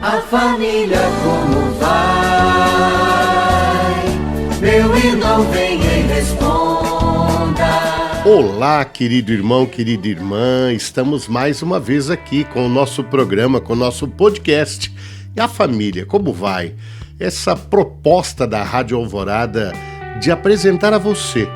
A família como vai? Meu irmão vem e responda. Olá, querido irmão, querida irmã, estamos mais uma vez aqui com o nosso programa, com o nosso podcast. E a família, como vai? Essa proposta da Rádio Alvorada de apresentar a você,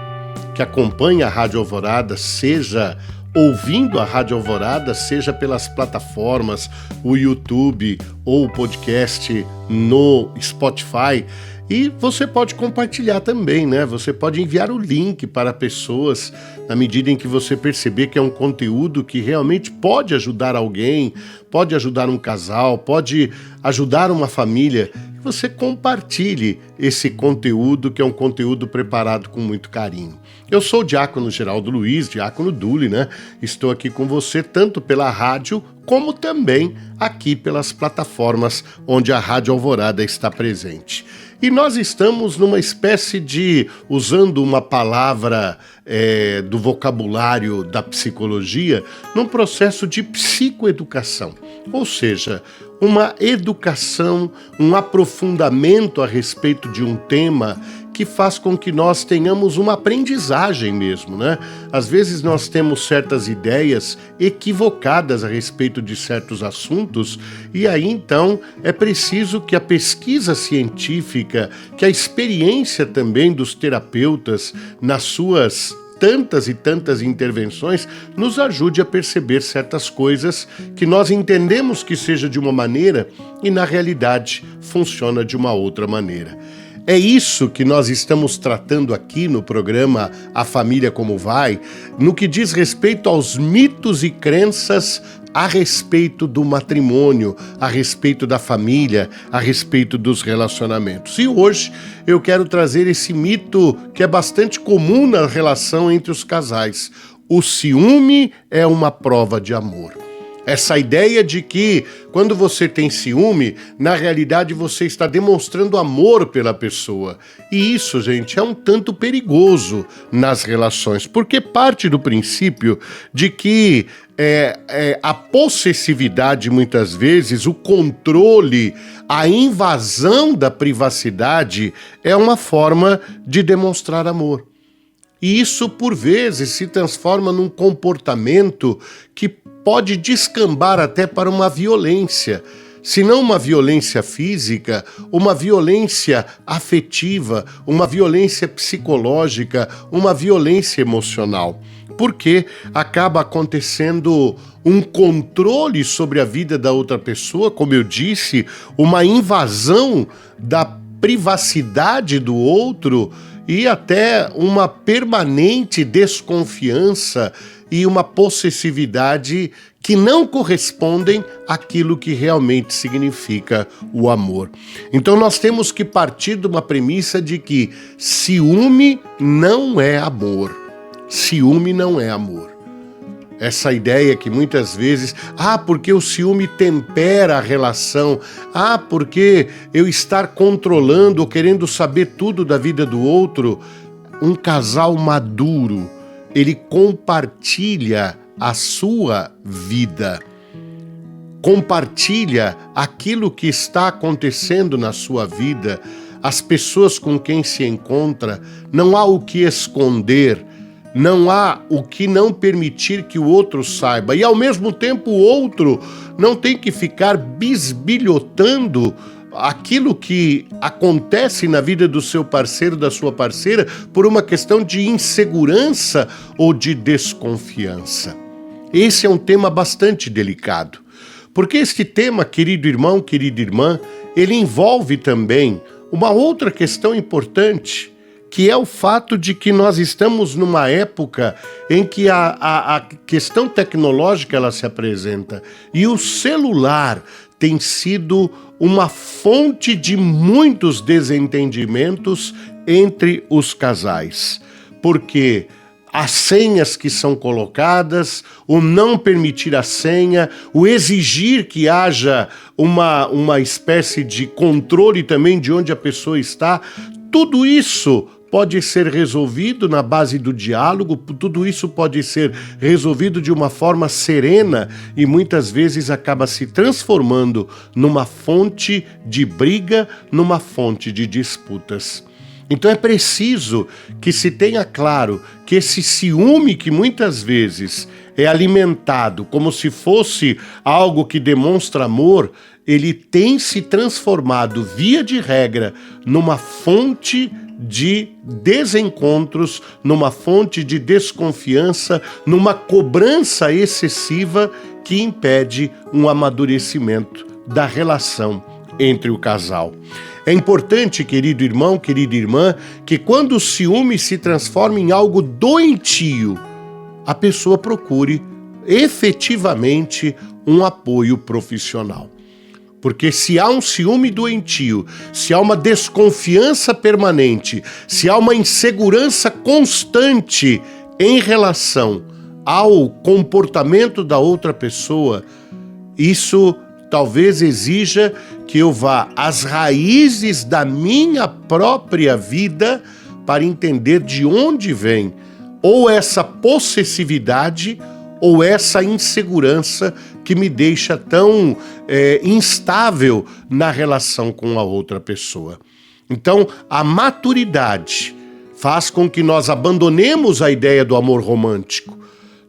que acompanha a Rádio Alvorada, seja ouvindo a Rádio Alvorada, seja pelas plataformas, o YouTube ou o podcast no Spotify. E você pode compartilhar também, né? Você pode enviar o link para pessoas na medida em que você perceber que é um conteúdo que realmente pode ajudar alguém, pode ajudar um casal, pode ajudar uma família. E você compartilhe esse conteúdo, que é um conteúdo preparado com muito carinho. Eu sou o Diácono Geraldo Luiz, Diácono Dully, né? Estou aqui com você tanto pela rádio como também aqui pelas plataformas onde a Rádio Alvorada está presente. E nós estamos numa espécie de, usando uma palavra do vocabulário da psicologia, num processo de psicoeducação. Ou seja, uma educação, um aprofundamento a respeito de um tema que faz com que nós tenhamos uma aprendizagem mesmo, né? Às vezes nós temos certas ideias equivocadas a respeito de certos assuntos e aí então é preciso que a pesquisa científica, que a experiência também dos terapeutas nas suas tantas e tantas intervenções nos ajude a perceber certas coisas que nós entendemos que seja de uma maneira e na realidade funciona de uma outra maneira. É isso que nós estamos tratando aqui no programa A Família Como Vai, no que diz respeito aos mitos e crenças a respeito do matrimônio, a respeito da família, a respeito dos relacionamentos. E hoje eu quero trazer esse mito que é bastante comum na relação entre os casais. O ciúme é uma prova de amor. Essa ideia de que quando você tem ciúme, na realidade você está demonstrando amor pela pessoa. E isso, gente, é um tanto perigoso nas relações, porque parte do princípio de que a possessividade, muitas vezes, o controle, a invasão da privacidade é uma forma de demonstrar amor. E isso, por vezes, se transforma num comportamento que pode descambar até para uma violência. Se não uma violência física, uma violência afetiva, uma violência psicológica, uma violência emocional. Porque acaba acontecendo um controle sobre a vida da outra pessoa, como eu disse, uma invasão da privacidade do outro e até uma permanente desconfiança e uma possessividade que não correspondem àquilo que realmente significa o amor. Então nós temos que partir de uma premissa de que ciúme não é amor. Ciúme não é amor. Essa ideia que muitas vezes, porque o ciúme tempera a relação, porque eu estar controlando ou querendo saber tudo da vida do outro. Um casal maduro, ele compartilha a sua vida, compartilha aquilo que está acontecendo na sua vida, as pessoas com quem se encontra, não há o que esconder, não há o que não permitir que o outro saiba. E ao mesmo tempo o outro não tem que ficar bisbilhotando aquilo que acontece na vida do seu parceiro, da sua parceira, por uma questão de insegurança ou de desconfiança. Esse é um tema bastante delicado, porque este tema, querido irmão, querida irmã, ele envolve também uma outra questão importante, que é o fato de que nós estamos numa época em que a questão tecnológica ela se apresenta e o celular tem sido uma fonte de muitos desentendimentos entre os casais, porque as senhas que são colocadas, o não permitir a senha, o exigir que haja uma espécie de controle também de onde a pessoa está, tudo isso pode ser resolvido na base do diálogo, tudo isso pode ser resolvido de uma forma serena e muitas vezes acaba se transformando numa fonte de briga, numa fonte de disputas. Então é preciso que se tenha claro que esse ciúme que muitas vezes é alimentado como se fosse algo que demonstra amor, ele tem se transformado, via de regra, numa fonte de desencontros, numa fonte de desconfiança, numa cobrança excessiva que impede um amadurecimento da relação entre o casal. É importante, querido irmão, querida irmã, que quando o ciúme se transforma em algo doentio, a pessoa procure efetivamente um apoio profissional. Porque se há um ciúme doentio, se há uma desconfiança permanente, se há uma insegurança constante em relação ao comportamento da outra pessoa, isso talvez exija que eu vá às raízes da minha própria vida para entender de onde vem ou essa possessividade ou essa insegurança que me deixa tão instável na relação com a outra pessoa. Então, a maturidade faz com que nós abandonemos a ideia do amor romântico,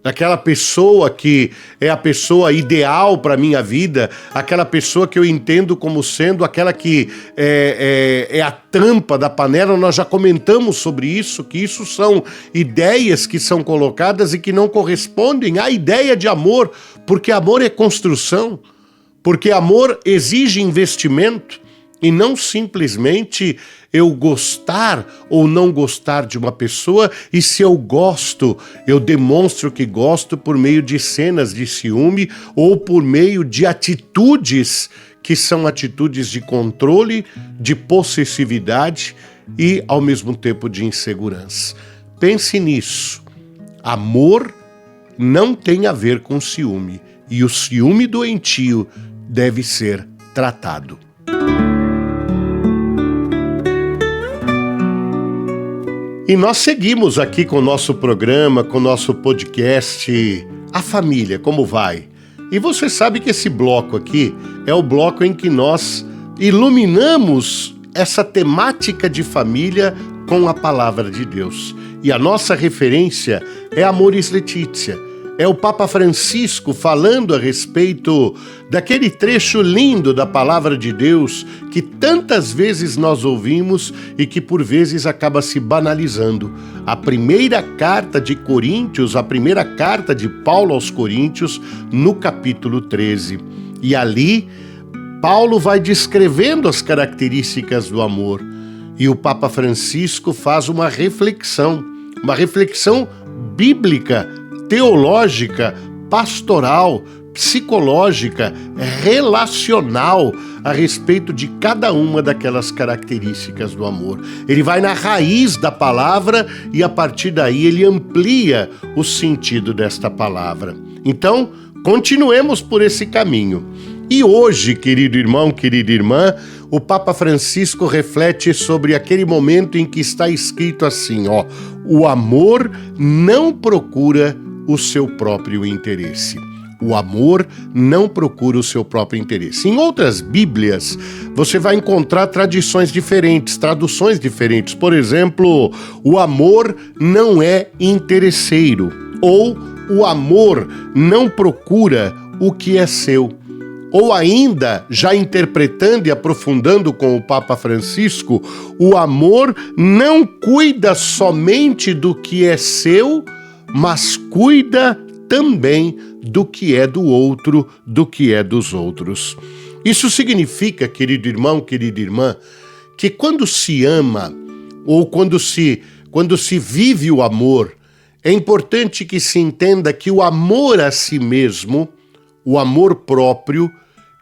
daquela pessoa que é a pessoa ideal para a minha vida, aquela pessoa que eu entendo como sendo aquela que é a tampa da panela. Nós já comentamos sobre isso, que isso são ideias que são colocadas e que não correspondem à ideia de amor, porque amor é construção, porque amor exige investimento, e não simplesmente eu gostar ou não gostar de uma pessoa, e se eu gosto, eu demonstro que gosto por meio de cenas de ciúme ou por meio de atitudes que são atitudes de controle, de possessividade e, ao mesmo tempo, de insegurança. Pense nisso. Amor não tem a ver com ciúme, e o ciúme doentio deve ser tratado. E nós seguimos aqui com o nosso programa, com o nosso podcast, A Família, como vai? E você sabe que esse bloco aqui é o bloco em que nós iluminamos essa temática de família com a palavra de Deus. E a nossa referência é Amoris Laetitia. É o Papa Francisco falando a respeito daquele trecho lindo da palavra de Deus que tantas vezes nós ouvimos e que por vezes acaba se banalizando. A primeira carta de Coríntios, a primeira carta de Paulo aos Coríntios, no capítulo 13. E ali, Paulo vai descrevendo as características do amor. E o Papa Francisco faz uma reflexão bíblica, teológica, pastoral, psicológica, relacional a respeito de cada uma daquelas características do amor. Ele vai na raiz da palavra e a partir daí ele amplia o sentido desta palavra. Então, continuemos por esse caminho. E hoje, querido irmão, querida irmã, o Papa Francisco reflete sobre aquele momento em que está escrito assim, o amor não procura o seu próprio interesse. O amor não procura o seu próprio interesse. Em outras Bíblias, você vai encontrar tradições diferentes, traduções diferentes. Por exemplo, o amor não é interesseiro, ou o amor não procura o que é seu. Ou ainda, já interpretando e aprofundando com o Papa Francisco, o amor não cuida somente do que é seu, mas cuida também do que é do outro, do que é dos outros. Isso significa, querido irmão, querida irmã, que quando se ama ou quando se vive o amor, é importante que se entenda que o amor a si mesmo, o amor próprio,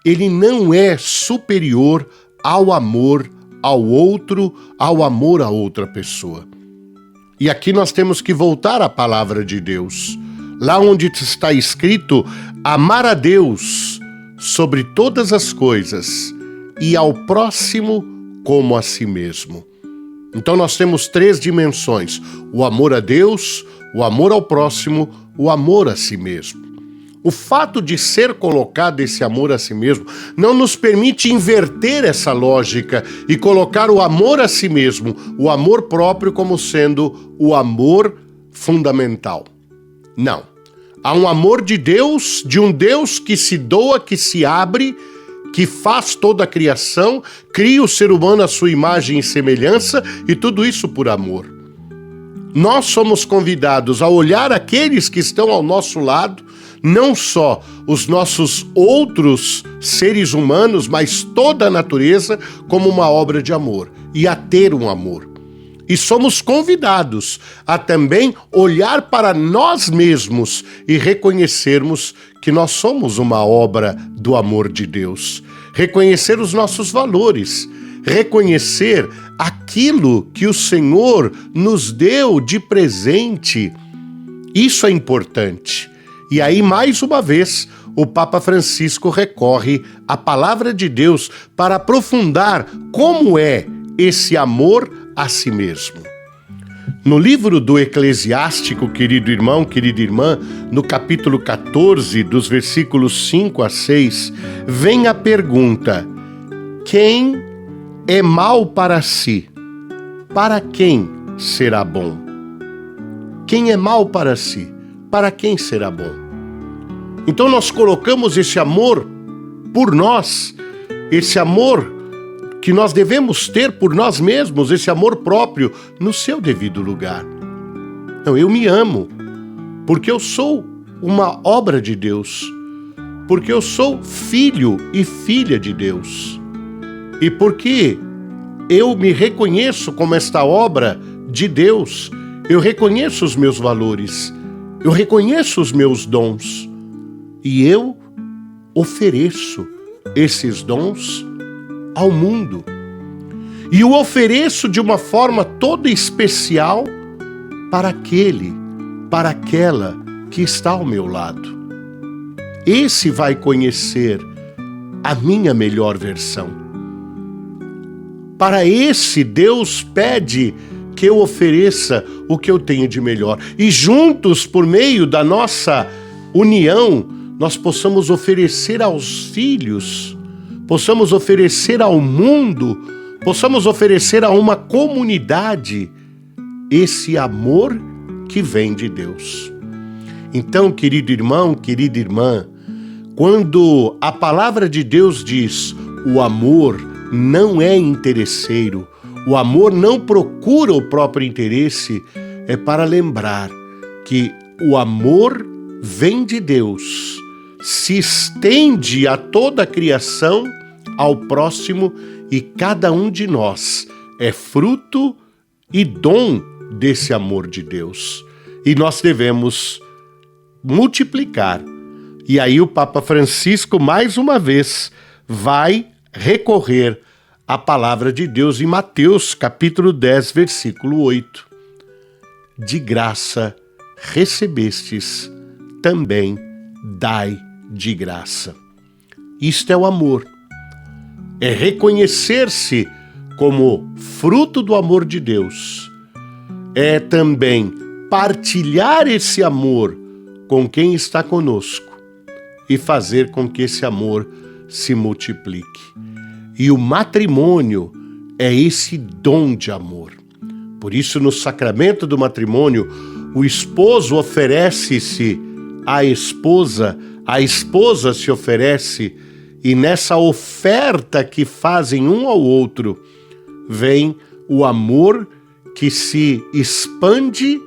ele não é superior ao amor ao outro, ao amor a outra pessoa. E aqui nós temos que voltar à palavra de Deus. Lá onde está escrito, amar a Deus sobre todas as coisas e ao próximo como a si mesmo. Então nós temos 3 dimensões: o amor a Deus, o amor ao próximo, o amor a si mesmo. O fato de ser colocado esse amor a si mesmo não nos permite inverter essa lógica e colocar o amor a si mesmo, o amor próprio, como sendo o amor fundamental. Não. Há um amor de Deus, de um Deus que se doa, que se abre, que faz toda a criação, cria o ser humano à sua imagem e semelhança, e tudo isso por amor. Nós somos convidados a olhar aqueles que estão ao nosso lado, não só os nossos outros seres humanos, mas toda a natureza, como uma obra de amor, e a ter um amor. E somos convidados a também olhar para nós mesmos e reconhecermos que nós somos uma obra do amor de Deus. Reconhecer os nossos valores, reconhecer aquilo que o Senhor nos deu de presente. Isso é importante. E aí, mais uma vez, o Papa Francisco recorre à palavra de Deus para aprofundar como é esse amor a si mesmo. No livro do Eclesiástico, querido irmão, querida irmã, no capítulo 14, dos versículos 5 a 6, vem a pergunta: quem é mal para si, para quem será bom? Quem é mal para si, para quem será bom? Então nós colocamos esse amor por nós, esse amor que nós devemos ter por nós mesmos, esse amor próprio, no seu devido lugar. Não, eu me amo, porque eu sou uma obra de Deus, porque eu sou filho e filha de Deus, e porque eu me reconheço como esta obra de Deus, eu reconheço os meus valores, eu reconheço os meus dons, e eu ofereço esses dons ao mundo. E o ofereço de uma forma toda especial para aquele, para aquela que está ao meu lado. Esse vai conhecer a minha melhor versão. Para esse, Deus pede que eu ofereça o que eu tenho de melhor. E juntos, por meio da nossa união, nós possamos oferecer aos filhos, possamos oferecer ao mundo, possamos oferecer a uma comunidade esse amor que vem de Deus. Então, querido irmão, querida irmã, quando a palavra de Deus diz: o amor não é interesseiro, o amor não procura o próprio interesse, é para lembrar que o amor vem de Deus, se estende a toda a criação, ao próximo, e cada um de nós é fruto e dom desse amor de Deus. E nós devemos multiplicar. E aí o Papa Francisco, mais uma vez, vai recorrer à palavra de Deus em Mateus, capítulo 10, versículo 8. De graça recebestes, também dai de graça. Isto é o amor. É reconhecer-se como fruto do amor de Deus. É também partilhar esse amor com quem está conosco e fazer com que esse amor se multiplique. E o matrimônio é esse dom de amor. Por isso, no sacramento do matrimônio, o esposo oferece-se à esposa, a esposa se oferece, e nessa oferta que fazem um ao outro, vem o amor que se expande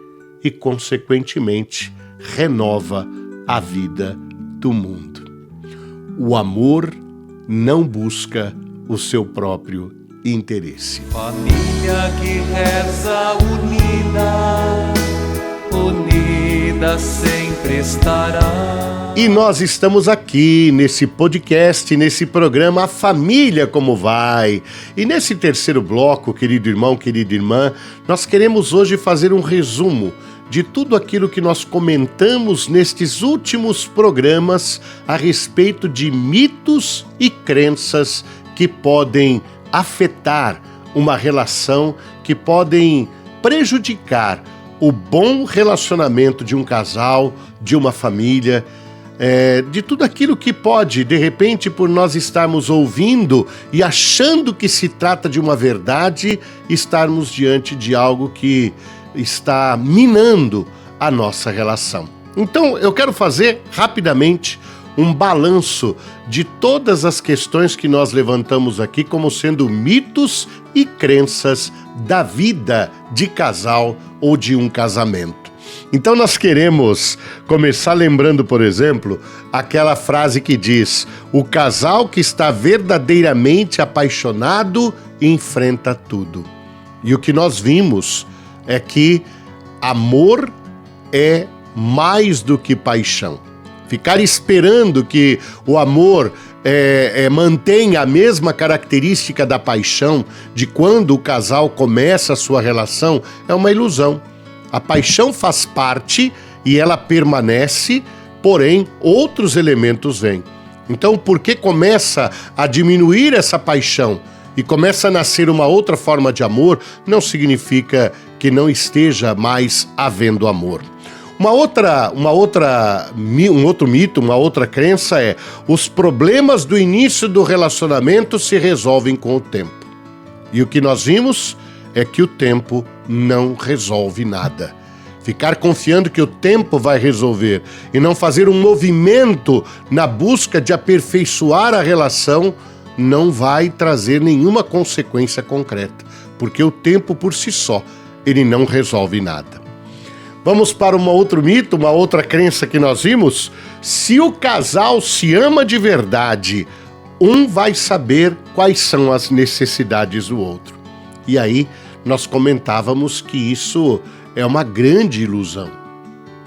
e, consequentemente, renova a vida do mundo. O amor não busca o seu próprio interesse. Família que reza unida sempre estará. E nós estamos aqui nesse podcast, nesse programa A Família Como Vai. E nesse terceiro bloco, querido irmão, querida irmã, nós queremos hoje fazer um resumo de tudo aquilo que nós comentamos nestes últimos programas a respeito de mitos e crenças que podem afetar uma relação que podem prejudicar o bom relacionamento de um casal, de uma família, de tudo aquilo que pode, de repente, por nós estarmos ouvindo e achando que se trata de uma verdade, estarmos diante de algo que está minando a nossa relação. Então, eu quero fazer rapidamente um balanço de todas as questões que nós levantamos aqui como sendo mitos e crenças da vida de casal ou de um casamento. Então nós queremos começar lembrando, por exemplo, aquela frase que diz: o casal que está verdadeiramente apaixonado enfrenta tudo. E o que nós vimos é que amor é mais do que paixão. Ficar esperando que o amor mantenha a mesma característica da paixão de quando o casal começa a sua relação é uma ilusão. A paixão faz parte e ela permanece, porém outros elementos vêm. Então, porque começa a diminuir essa paixão e começa a nascer uma outra forma de amor, não significa que não esteja mais havendo amor. Um outro mito, uma outra crença é: os problemas do início do relacionamento se resolvem com o tempo. E o que nós vimos é que o tempo não resolve nada. Ficar confiando que o tempo vai resolver e não fazer um movimento na busca de aperfeiçoar a relação não vai trazer nenhuma consequência concreta, porque o tempo por si só, ele não resolve nada. Vamos para um outro mito, uma outra crença que nós vimos. Se o casal se ama de verdade, um vai saber quais são as necessidades do outro. E aí nós comentávamos que isso é uma grande ilusão,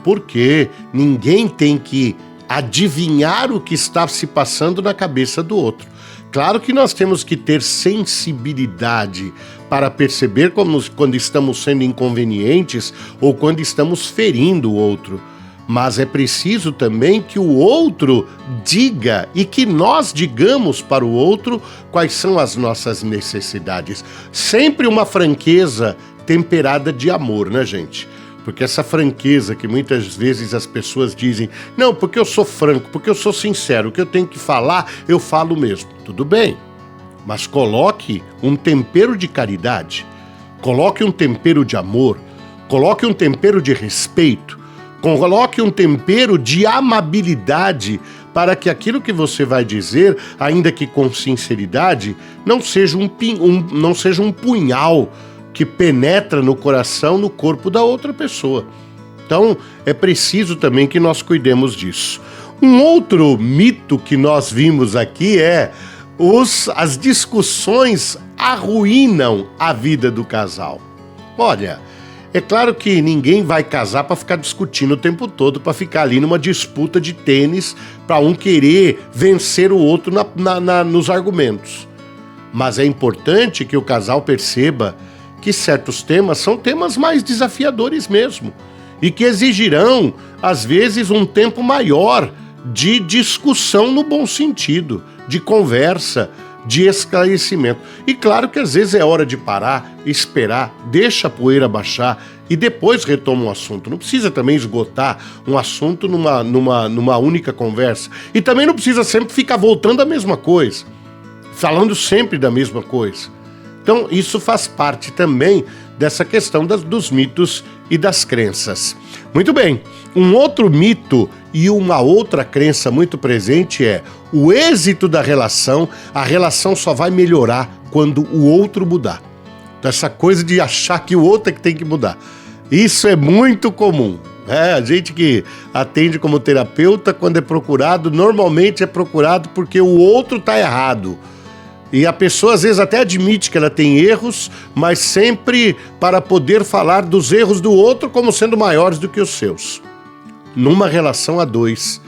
porque ninguém tem que adivinhar o que está se passando na cabeça do outro. Claro que nós temos que ter sensibilidade para perceber quando estamos sendo inconvenientes ou quando estamos ferindo o outro. Mas é preciso também que o outro diga e que nós digamos para o outro quais são as nossas necessidades. Sempre uma franqueza temperada de amor, né, gente? Porque essa franqueza que muitas vezes as pessoas dizem: não, porque eu sou franco, porque eu sou sincero, o que eu tenho que falar, eu falo mesmo. Tudo bem, mas coloque um tempero de caridade, coloque um tempero de amor, coloque um tempero de respeito, coloque um tempero de amabilidade para que aquilo que você vai dizer, ainda que com sinceridade, não seja um punhal que penetra no coração, no corpo da outra pessoa. Então, é preciso também que nós cuidemos disso. Um outro mito que nós vimos aqui é: as discussões arruinam a vida do casal. Olha, é claro que ninguém vai casar para ficar discutindo o tempo todo, para ficar ali numa disputa de tênis, para um querer vencer o outro nos argumentos. Mas é importante que o casal perceba que certos temas são temas mais desafiadores mesmo e que exigirão, às vezes, um tempo maior de discussão no bom sentido, de conversa, de esclarecimento. E claro que às vezes é hora de parar, esperar, deixa a poeira baixar e depois retoma o assunto. Não precisa também esgotar um assunto numa única conversa. E também não precisa sempre ficar voltando à mesma coisa, falando sempre da mesma coisa. Então, isso faz parte também dessa questão dos mitos e das crenças. Muito bem, um outro mito e uma outra crença muito presente é: o êxito da relação, a relação só vai melhorar quando o outro mudar. Então, essa coisa de achar que o outro é que tem que mudar. Isso é muito comum. A gente que atende como terapeuta, quando é procurado, normalmente é procurado porque o outro está errado. E a pessoa às vezes até admite que ela tem erros, mas sempre para poder falar dos erros do outro como sendo maiores do que os seus. Numa relação a dois,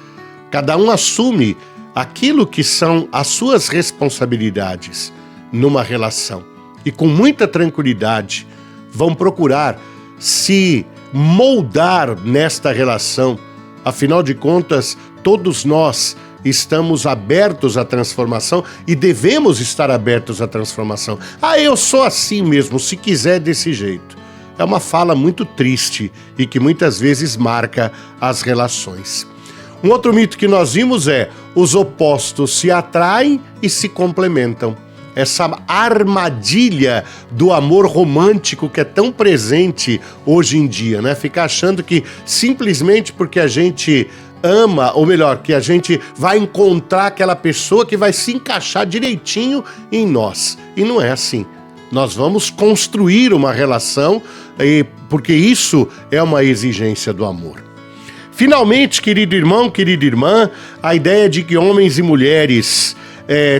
cada um assume aquilo que são as suas responsabilidades numa relação. E com muita tranquilidade vão procurar se moldar nesta relação. Afinal de contas, todos nós estamos abertos à transformação e devemos estar abertos à transformação. Ah, eu sou assim mesmo, se quiser desse jeito. É uma fala muito triste e que muitas vezes marca as relações. Um outro mito que nós vimos é: os opostos se atraem e se complementam. Essa armadilha do amor romântico que é tão presente hoje em dia, né? Ficar achando que simplesmente porque a gente ama, ou melhor, que a gente vai encontrar aquela pessoa que vai se encaixar direitinho em nós. E não é assim. Nós vamos construir uma relação, porque isso é uma exigência do amor. Finalmente, querido irmão, querida irmã, a ideia de que homens e mulheres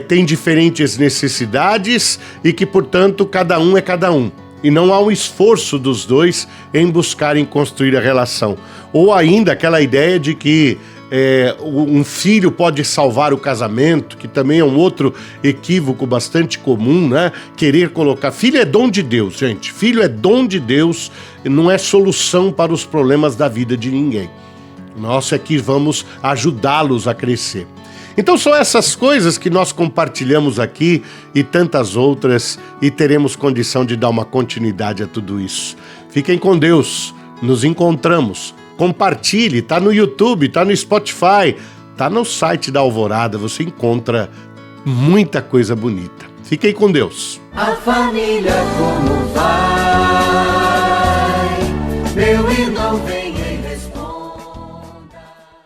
têm diferentes necessidades e que, portanto, cada um é cada um. E não há um esforço dos dois em buscarem construir a relação. Ou ainda aquela ideia de que um filho pode salvar o casamento, que também é um outro equívoco bastante comum, né? Querer colocar... Filho é dom de Deus, gente. Filho é dom de Deus, não é solução para os problemas da vida de ninguém. Nós é que vamos ajudá-los a crescer. Então são essas coisas que nós compartilhamos aqui e tantas outras, e teremos condição de dar uma continuidade a tudo isso. Fiquem com Deus, nos encontramos, compartilhe, tá no YouTube, tá no Spotify, tá no site da Alvorada, você encontra muita coisa bonita. Fiquem com Deus. A família como vai?